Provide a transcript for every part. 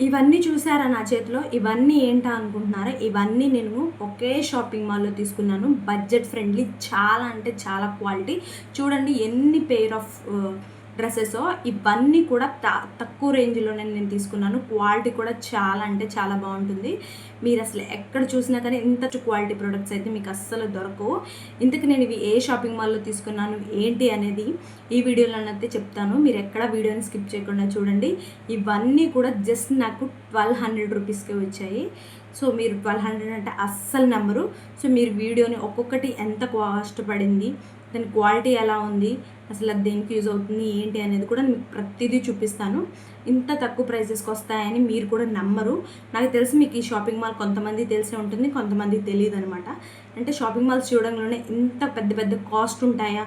ఇవన్నీ చూసారా నా చేతిలో? ఇవన్నీ ఏంటా అనుకుంటున్నారా? ఇవన్నీ నేను ఒకే షాపింగ్ మాల్‌లో తీసుకున్నాను. బడ్జెట్ ఫ్రెండ్లీ, చాలా అంటే చాలా క్వాలిటీ. చూడండి ఎన్ని పెయిర్ ఆఫ్ డ్రెసెసో. ఇవన్నీ కూడా తక్కువ రేంజ్‌లోనే నేను తీసుకున్నాను. క్వాలిటీ కూడా చాలా అంటే చాలా బాగుంటుంది. మీరు అసలు ఎక్కడ చూసినా కానీ ఇంత క్వాలిటీ ప్రొడక్ట్స్ అయితే మీకు అస్సలు దొరకవు. ఇంతకు నేను ఇవి ఏ షాపింగ్ మాల్‌లో తీసుకున్నాను ఏంటి అనేది ఈ వీడియోలోనైతే చెప్తాను. మీరు ఎక్కడ వీడియోని స్కిప్ చేయకుండా చూడండి. ఇవన్నీ కూడా జస్ట్ నాకు 1200 రూపీస్కే వచ్చాయి. సో మీరు 1200 అంటే అస్సలు నమ్మరు. సో మీరు వీడియోని ఒక్కొక్కటి ఎంత కాస్ట్ పడింది, దాని క్వాలిటీ ఎలా ఉంది, అసలు అది దేనికి యూజ్ అవుతుంది ఏంటి అనేది కూడా మీకు ప్రతిదీ చూపిస్తాను. ఇంత తక్కువ ప్రైసెస్కి వస్తాయని మీరు కూడా నమ్మరు. నాకు తెలిసి మీకు ఈ షాపింగ్ మాల్ కొంతమంది తెలిసే ఉంటుంది, కొంతమందికి తెలియదు అనమాట. అంటే షాపింగ్ మాల్స్ చూడంలోనే ఇంత పెద్ద పెద్ద కాస్ట్ ఉంటాయా,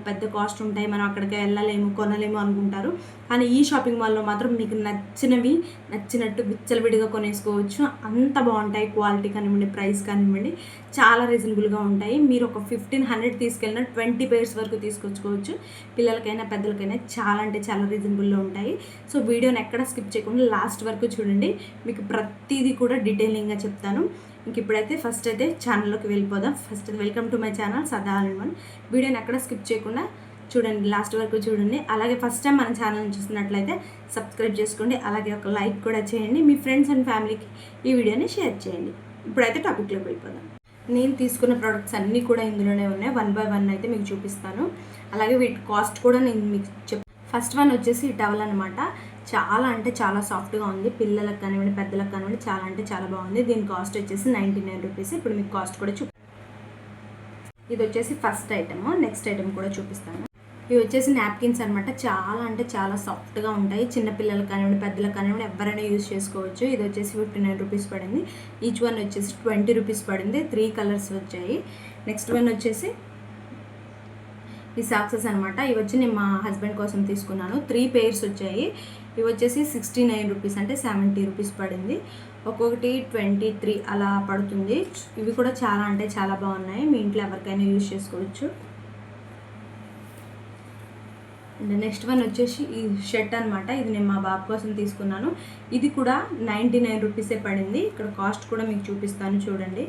పెద్ద కాస్ట్ ఉంటాయి, మనం అక్కడికి వెళ్ళలేము కొనలేము అనుకుంటారు. కానీ ఈ షాపింగ్ మాల్లో మాత్రం మీకు నచ్చినవి నచ్చినట్టు విచ్చలవిడిగా కొనేసుకోవచ్చు. అంత బాగుంటాయి. క్వాలిటీ కానివ్వండి, ప్రైస్ కానివ్వండి చాలా రీజనబుల్గా ఉంటాయి. మీరు ఒక 1500 తీసుకెళ్ళిన 20 పేర్స్ వరకు తీసుకొచ్చుకోవచ్చు. పిల్లలకైనా పెద్దలకైనా చాలా అంటే చాలా రీజనబుల్లో ఉంటాయి. సో వీడియోని ఎక్కడ స్కిప్ చేయకుండా లాస్ట్ వరకు చూడండి. మీకు ప్రతిదీ కూడా డీటెయిలింగ్గా చెప్తాను. ఇంక ఇప్పుడైతే ఫస్ట్ అయితే ఛానల్లోకి వెళ్ళిపోదాం. First welcome to my channel సదా ఆల్ ఇన్ వన్. వీడియోని ఎక్కడ స్కిప్ చేయకుండా చూడండి, లాస్ట్ వరకు చూడండి. అలాగే ఫస్ట్ టైం మన ఛానల్ని చూస్తున్నట్లయితే సబ్స్క్రైబ్ చేసుకోండి. అలాగే ఒక లైక్ కూడా చేయండి. మీ ఫ్రెండ్స్ అండ్ ఫ్యామిలీకి ఈ వీడియోని షేర్ చేయండి. ఇప్పుడైతే టాపిక్లోకి వెళ్ళిపోదాం. నేను తీసుకున్న ప్రోడక్ట్స్ అన్నీ కూడా ఇందులోనే ఉన్నాయి. 1 బై 1 అయితే మీకు చూపిస్తాను. అలాగే వీటి కాస్ట్ కూడా నేను మీకు ఫస్ట్ వన్ వచ్చేసి టవల్ అనమాట. చాలా అంటే చాలా సాఫ్ట్గా ఉంది. పిల్లలకు కానివ్వండి, పెద్దలకు కానివ్వండి చాలా అంటే చాలా బాగుంది. దీని కాస్ట్ వచ్చేసి 99 రూపీస్. ఇప్పుడు మీకు కాస్ట్ కూడా ఇది వచ్చేసి ఫస్ట్ ఐటమ్. నెక్స్ట్ ఐటమ్ కూడా చూపిస్తాను. ఇవి వచ్చేసి నాప్కిన్స్ అనమాట. చాలా అంటే చాలా సాఫ్ట్గా ఉంటాయి. చిన్నపిల్లలకు కానివ్వండి, పెద్దలకు కానివ్వండి ఎవరైనా యూజ్ చేసుకోవచ్చు. ఇది వచ్చేసి 59 రూపీస్ పడింది. ఈచ్ వన్ వచ్చేసి 20 రూపీస్ పడింది. 3 కలర్స్ వచ్చాయి. నెక్స్ట్ వన్ వచ్చేసి ఈ సాక్సెస్ అనమాట. ఇవి వచ్చి నేను మా హస్బెండ్ కోసం తీసుకున్నాను. 3 పేర్స్ వచ్చాయి. ఇవి వచ్చేసి 69 రూపీస్ అంటే 70 రూపీస్ పడింది. ఒక్కొక్కటి 23 అలా పడుతుంది. ఇవి కూడా చాలా అంటే చాలా బాగున్నాయి. మీ ఇంట్లో ఎవరికైనా యూజ్ చేసుకోవచ్చు. అండ్ నెక్స్ట్ వన్ వచ్చేసి ఈ షర్ట్ అనమాట. ఇది నేను మా బాబు కోసం తీసుకున్నాను. ఇది కూడా 99 రూపీసే పడింది. ఇక్కడ కాస్ట్ కూడా మీకు చూపిస్తాను చూడండి.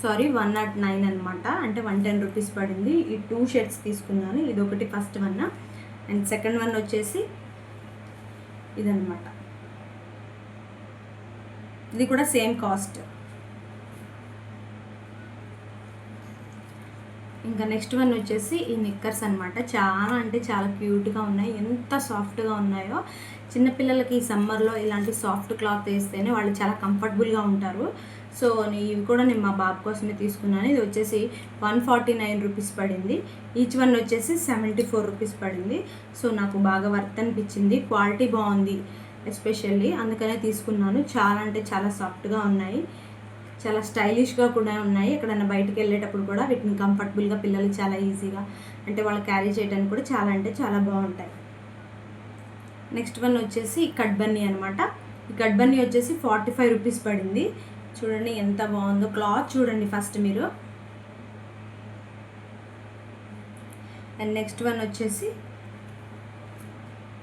109 అనమాట. అంటే 110 రూపీస్ పడింది. ఈ 2 షర్ట్స్ తీసుకున్నాను. ఇది ఒకటి first one. And second one వచ్చేసి ఇదనమాట. ఇది కూడా సేమ్ కాస్ట్. ఇంకా నెక్స్ట్ వన్ వచ్చేసి ఈ నిక్కర్స్ అనమాట. చాలా అంటే చాలా క్యూట్గా ఉన్నాయి. ఎంత సాఫ్ట్గా ఉన్నాయో. చిన్నపిల్లలకి ఈ సమ్మర్లో ఇలాంటి సాఫ్ట్ క్లాత్ వేస్తేనే వాళ్ళు చాలా కంఫర్టబుల్గా ఉంటారు. సో ఇవి కూడా నేను మా బాబు కోసమే తీసుకున్నాను. ఇది వచ్చేసి 149 రూపీస్ పడింది. ఈచ్ వన్ వచ్చేసి 74 రూపీస్ పడింది. సో నాకు బాగా వర్త్ అనిపించింది. క్వాలిటీ బాగుంది ఎస్పెషల్లీ, అందుకనే తీసుకున్నాను. చాలా అంటే చాలా సాఫ్ట్గా ఉన్నాయి. చాలా స్టైలిష్గా కూడా ఉన్నాయి. ఎక్కడైనా బయటకు వెళ్ళేటప్పుడు కూడా వీటిని కంఫర్టబుల్గా పిల్లలు చాలా ఈజీగా అంటే వాళ్ళు క్యారీ చేయడానికి కూడా చాలా అంటే చాలా బాగుంటాయి. నెక్స్ట్ వన్ వచ్చేసి కట్ బన్నీ అనమాట. ఈ కట్ బన్నీ వచ్చేసి 45 రూపీస్ పడింది. చూడండి ఎంత బాగుందో. క్లాత్ చూడండి ఫస్ట్ మీరు. అండ్ నెక్స్ట్ వన్ వచ్చేసి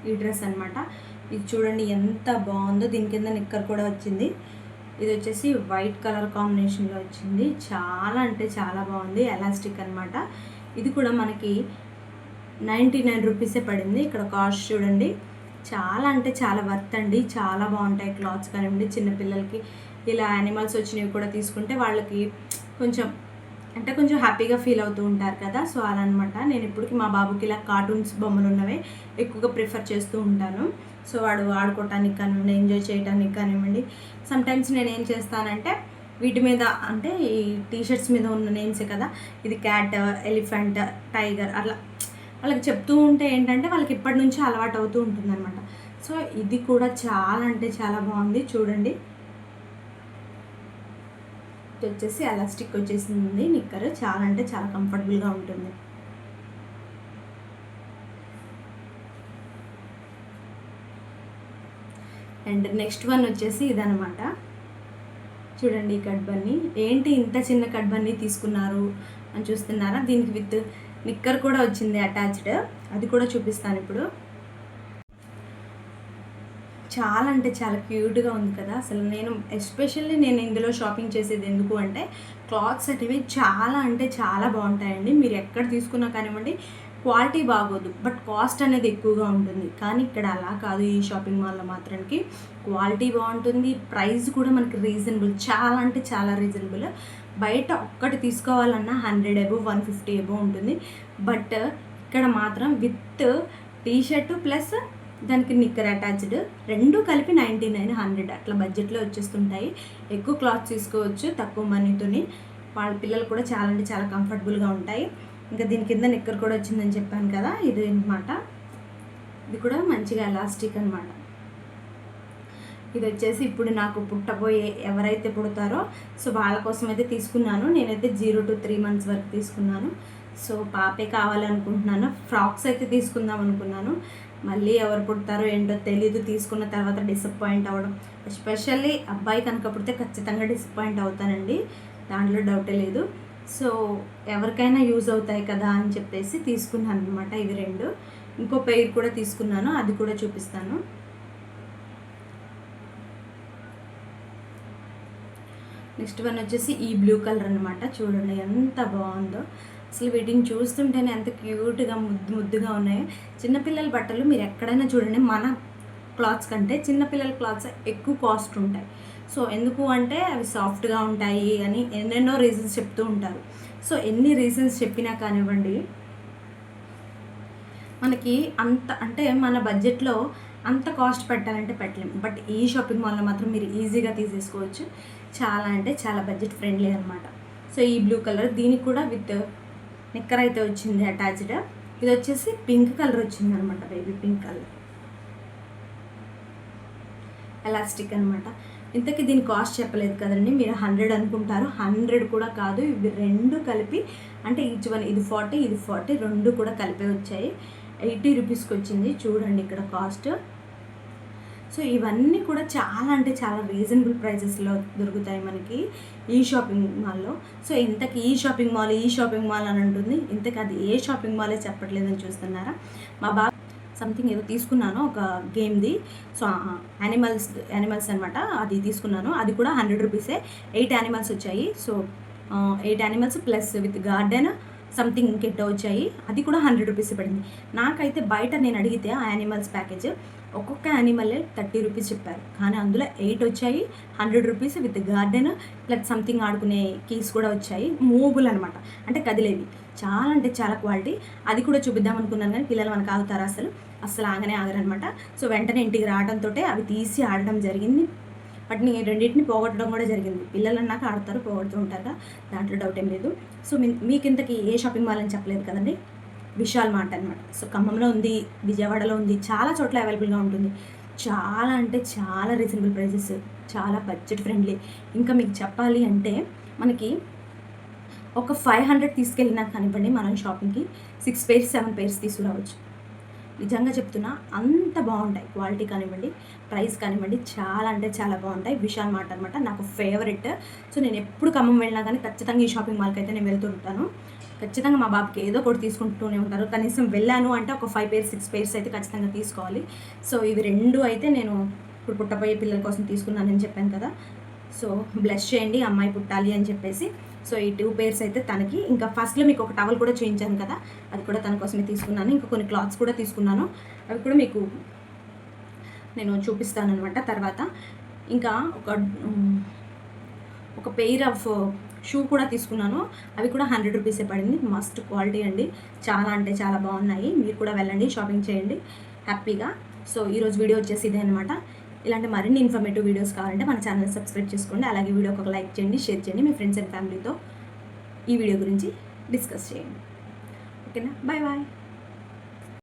ఈ డ్రెస్ అనమాట. ఇది చూడండి ఎంత బాగుందో. దీని కింద నిక్కర్ కూడా వచ్చింది. ఇది వచ్చేసి వైట్ కలర్ కాంబినేషన్లో వచ్చింది. చాలా అంటే చాలా బాగుంది. ఎలాస్టిక్ అనమాట. ఇది కూడా మనకి 99 రూపీసే పడింది. ఇక్కడ కాస్ట్ చూడండి. చాలా అంటే చాలా వర్త్ అండి. చాలా బాగుంటాయి క్లాత్స్ కానివ్వండి. చిన్నపిల్లలకి ఇలా యానిమల్స్ వచ్చినవి కూడా తీసుకుంటే వాళ్ళకి కొంచెం హ్యాపీగా ఫీల్ అవుతూ ఉంటారు కదా. సో అలా అనమాట. నేను ఇప్పటికి మా బాబుకి ఇలా కార్టూన్స్ బొమ్మలు ఉన్నవే ఎక్కువగా ప్రిఫర్ చేస్తూ ఉంటాను. సో వాడు ఆడుకోవటానికి కానివ్వండి, ఎంజాయ్ చేయడానికి కానివ్వండి. సమ్టైమ్స్ నేను ఏం చేస్తానంటే వీటి మీద అంటే ఈ టీషర్ట్స్ మీద ఉన్న నేమ్సే కదా, ఇది క్యాట్, ఎలిఫెంట్, టైగర్ అట్లా వాళ్ళకి చెప్తూ ఉంటే ఏంటంటే వాళ్ళకి ఇప్పటి నుంచి అలవాటు అవుతూ ఉంటుంది అనమాట. సో ఇది కూడా చాలా అంటే చాలా బాగుంది. చూడండి ఇది వచ్చేసి ఎలాస్టిక్ వచ్చేసింది నిక్కర్. చాలా అంటే చాలా కంఫర్టబుల్గా ఉంటుంది. అండ్ నెక్స్ట్ వన్ వచ్చేసి ఇదనమాట. చూడండి ఈ కట్ బన్నీ. ఏంటి ఇంత చిన్న కట్ బన్నీ తీసుకున్నారు అని చూస్తున్నారా? దీనికి విత్ నిక్కర్ కూడా వచ్చింది అటాచ్డ్. అది కూడా చూపిస్తాను ఇప్పుడు. చాలా అంటే చాలా క్యూట్గా ఉంది కదా. అసలు నేను ఎస్పెషల్లీ నేను ఇందులో షాపింగ్ చేసేది ఎందుకు అంటే క్లాత్స్ అనేవి చాలా అంటే చాలా బాగుంటాయండి. మీరు ఎక్కడ తీసుకున్నా కానివ్వండి, క్వాలిటీ బాగోదు, బట్ కాస్ట్ అనేది ఎక్కువగా ఉంటుంది. కానీ ఇక్కడ అలా కాదు. ఈ షాపింగ్ మాల్లో మాత్రానికి క్వాలిటీ బాగుంటుంది, ప్రైస్ కూడా మనకి రీజనబుల్, చాలా అంటే చాలా రీజనబుల్. బయట ఒక్కటి తీసుకోవాలన్నా 100 అబోవ్ 150 అబోవ్ ఉంటుంది. బట్ ఇక్కడ మాత్రం విత్ టీషర్టు ప్లస్ దానికి నిక్కర్ అటాచ్డ్, రెండు కలిపి 99, 100 అట్లా బడ్జెట్లో వచ్చేస్తుంటాయి. ఎక్కువ క్లాత్ తీసుకోవచ్చు తక్కువ మనీతోని. వాళ్ళ పిల్లలు కూడా చాలా అంటే చాలా కంఫర్టబుల్గా ఉంటాయి. ఇంకా దీని కింద నిక్కర్ కూడా వచ్చిందని చెప్పాను కదా, ఇది అనమాట. ఇది కూడా మంచిగా ఎలాస్టిక్ అనమాట. ఇది వచ్చేసి ఇప్పుడు నాకు పుట్టబోయే ఎవరైతే పుడతారో సో వాళ్ళ కోసం అయితే తీసుకున్నాను. నేనైతే 0 to 3 months వరకు తీసుకున్నాను. సో పాపే కావాలనుకుంటున్నాను. ఫ్రాక్స్ అయితే తీసుకుందాం అనుకున్నాను. మళ్ళీ ఎవరు పుడతారో ఏంటో తెలీదు. తీసుకున్న తర్వాత డిసప్పాయింట్ అవ్వడం, ఎస్పెషల్లీ అబ్బాయి కనుక పుడితే ఖచ్చితంగా డిసప్పాయింట్ అవుతానండి, దాంట్లో డౌటే లేదు. సో ఎవరికైనా యూజ్ అవుతాయి కదా అని చెప్పేసి తీసుకున్నాను అనమాట ఇవి రెండు. ఇంకో పెయిర్ కూడా తీసుకున్నాను, అది కూడా చూపిస్తాను. నెక్స్ట్ వన్ వచ్చేసి ఈ బ్లూ కలర్ అనమాట. చూడండి ఎంత బాగుందో. అసలు వీటిని చూస్తుంటేనే ఎంత క్యూట్గా ముద్దుగా ఉన్నాయో. చిన్నపిల్లల బట్టలు మీరు ఎక్కడైనా చూడండి, మన క్లాత్స్ కంటే చిన్నపిల్లల క్లాత్స్ ఎక్కువ కాస్ట్ ఉంటాయి. సో ఎందుకు అంటే అవి సాఫ్ట్గా ఉంటాయి అని ఎన్నెన్నో రీజన్స్ చెప్తూ ఉంటారు. సో ఎన్ని రీజన్స్ చెప్పినా కానివ్వండి, మనకి అంత అంటే మన బడ్జెట్లో అంత కాస్ట్ పెట్టాలంటే పెట్టలేము. బట్ ఈ షాపింగ్ మాల్లో మాత్రం మీరు ఈజీగా తీసేసుకోవచ్చు. చాలా అంటే చాలా బడ్జెట్ ఫ్రెండ్లీ అనమాట. సో ఈ బ్లూ కలర్, దీనికి కూడా విత్ నిక్కర్ అయితే వచ్చింది అటాచ్డ్. ఇది వచ్చేసి పింక్ కలర్ వచ్చింది అనమాట, బేబీ పింక్ కలర్, ఎలాస్టిక్ అనమాట. ఇంతకీ దీని కాస్ట్ చెప్పలేదు కదండి, మీరు 100 అనుకుంటారు. 100 కూడా కాదు, ఇవి రెండు కలిపి అంటే ఈచ్ వన్, ఇది 40 ఇది 40, రెండు కూడా కలిపే వచ్చాయి. 80 రూపీస్కి వచ్చింది. చూడండి ఇక్కడ కాస్ట్. సో ఇవన్నీ కూడా చాలా అంటే చాలా రీజనబుల్ ప్రైజెస్లో దొరుకుతాయి మనకి ఈ షాపింగ్ మాల్లో. సో ఇంతకీ ఈ షాపింగ్ మాల్ అని ఉంటుంది, ఇంతకీ అది ఏ షాపింగ్ మాలే చెప్పట్లేదని చూస్తున్నారా. మా బాబు సంథింగ్ ఏదో తీసుకున్నాను ఒక గేమ్ది. సో యానిమల్స్ అనమాట, అది తీసుకున్నాను. అది కూడా 100 రూపీసే. 8 యానిమల్స్ వచ్చాయి. So 8 animals plus with garden something ఇంకెట్టో వచ్చాయి. అది కూడా 100 రూపీస్ పడింది. నాకైతే బయట నేను అడిగితే ఆ యానిమల్స్ ప్యాకేజ్ ఒక్కొక్క యానిమల్ 30 రూపీస్ చెప్పారు. కానీ అందులో 8 వచ్చాయి, 100 rupees with garden plus something ఆడుకునే కీస్ కూడా వచ్చాయి. మూవబుల్ అనమాట, అంటే కదిలేవి. చాలా అంటే చాలా క్వాలిటీ. అది కూడా చూపిద్దాం అనుకున్నాను కానీ పిల్లలు మనకు ఆగుతారు, అసలు ఆగనే ఆగరనమాట. సో వెంటనే ఇంటికి రావడంతో అవి తీసి ఆడడం జరిగింది. వాటిని రెండింటిని పోగొట్టడం కూడా జరిగింది. పిల్లలు అన్నాక ఆడతారు, పోగొడుతూ ఉంటారు, దాంట్లో డౌట్ ఏం లేదు. సో మీకు ఇంతకీ ఏ షాపింగ్ మాల్ అని చెప్పలేదు కదండి, విశాల్ మార్ట్ అనమాట. సో ఖమ్మంలో ఉంది, విజయవాడలో ఉంది, చాలా చోట్ల అవైలబుల్గా ఉంటుంది. చాలా అంటే చాలా రీజనబుల్ ప్రైజెస్, చాలా బడ్జెట్ ఫ్రెండ్లీ. ఇంకా మీకు చెప్పాలి అంటే మనకి ఒక 500 తీసుకెళ్ళినా కానివ్వండి మనం షాపింగ్కి 6 pairs 7 pairs తీసుకురావచ్చు. నిజంగా చెప్తున్నా, అంత బాగుంటాయి. క్వాలిటీ కానివ్వండి, ప్రైస్ కానివ్వండి, చాలా అంటే చాలా బాగుంటాయి. విశాల్ మార్ట్ అనమాట నాకు ఫేవరెట్. సో నేను ఎప్పుడు ఖమ్మం వెళ్ళినా కానీ ఖచ్చితంగా ఈ షాపింగ్ మాల్కి అయితే నేను వెళ్తూ ఉంటాను. ఖచ్చితంగా మా బాబుకి ఏదో ఒకటి తీసుకుంటూనే ఉంటారు. కనీసం వెళ్ళాను అంటే ఒక 5 pairs 6 pairs అయితే ఖచ్చితంగా తీసుకోవాలి. సో ఇవి రెండు అయితే నేను ఇప్పుడు పుట్టబోయే పిల్లల కోసం తీసుకున్నానని చెప్పాను కదా. సో బ్లెస్ చేయండి, అమ్మాయి పుట్టాలి అని చెప్పేసి. సో ఈ 2 pairs అయితే తనకి. ఇంకా ఫస్ట్లో మీకు ఒక టవల్ కూడా చేయించాను కదా, అది కూడా తన కోసమే తీసుకున్నాను. ఇంకా కొన్ని క్లాత్స్ కూడా తీసుకున్నాను, అవి కూడా మీకు నేను చూపిస్తాను అనమాట తర్వాత. ఇంకా ఒక పెయిర్ ఆఫ్ షూ కూడా తీసుకున్నాను, అవి కూడా 100 రూపీసే పడింది. మస్ట్ క్వాలిటీ అండి, చాలా అంటే చాలా బాగున్నాయి. మీరు కూడా వెళ్ళండి, షాపింగ్ చేయండి హ్యాపీగా. సో ఈరోజు వీడియో వచ్చేసి ఇదే అనమాట. ఇలాంటి మరిన్ని ఇన్ఫర్మేటివ్ వీడియోస్ కావాలంటే మన ఛానల్ సబ్స్క్రైబ్ చేసుకోండి. అలాగే వీడియోకి ఒక లైక్ చేయండి, షేర్ చేయండి, మీ ఫ్రెండ్స్ అండ్ ఫ్యామిలీతో ఈ వీడియో గురించి డిస్కస్ చేయండి. ఓకేనా, బాయ్ బాయ్.